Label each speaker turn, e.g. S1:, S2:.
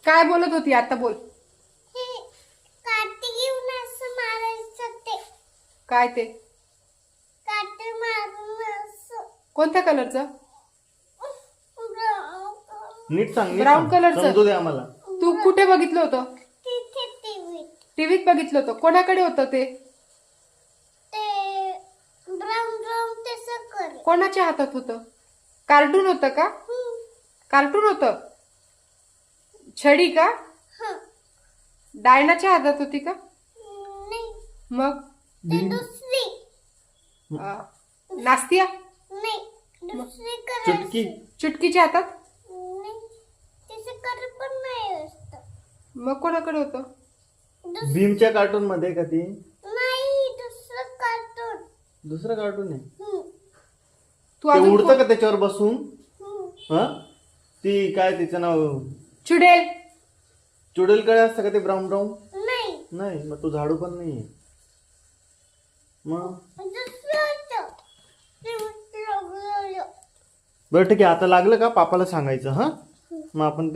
S1: काय बोलत होती आता? बोल.
S2: हे काटे घेऊन असं मारायचं ते.
S1: काय ते?
S2: काटे मारून असं.
S1: कोणत्या कलरचं?
S3: नीट सांग, नीट
S1: ब्राऊन
S3: सांग.
S1: कलरचं.
S3: समजू दे आम्हाला.
S1: तू कुठे बघितलं होतं?
S2: तिथे टीव्ही.
S1: टीव्हीत बघितलं होतं. कोणाकडे होतं ते?
S2: ते ब्राऊन ब्राऊन तसं कर.
S1: कोणाच्या हातात होतं? कार्टून होतं का? कार्टून होतं? छडी का?
S2: हं.
S1: डायनाच्या हातात होती का?
S2: नाही,
S1: मग
S2: ते दुसरी.
S1: नास्तिया?
S2: नाही, दुसरी
S3: चुटकी.
S2: करायची.
S1: चुटकीच्या हातात?
S2: नाही, तसं कर पण नाही असतं.
S1: मग कोणाकडे होतं?
S3: भीमच्या कार्टून मध्ये का ती?
S2: नाही, दुसरं कार्टून.
S3: दुसरं कार्टून आहे.
S1: तू
S3: ते
S1: अजून
S3: उडतं का त्याच्यावर बसून?
S2: हं.
S3: हा, ती काय तिचं नाव?
S1: चुडेल?
S3: चुडेलकडे असतं का ते ब्राऊन ब्राऊन?
S2: नाही,
S3: नाही, मग तो झाडू पण नाहीये. मग
S2: दुसरं होतं. ते लागलं.
S3: बरं ठीक आहे, आता लागलं का पापाला सांगायचं. हा, मग आपण ते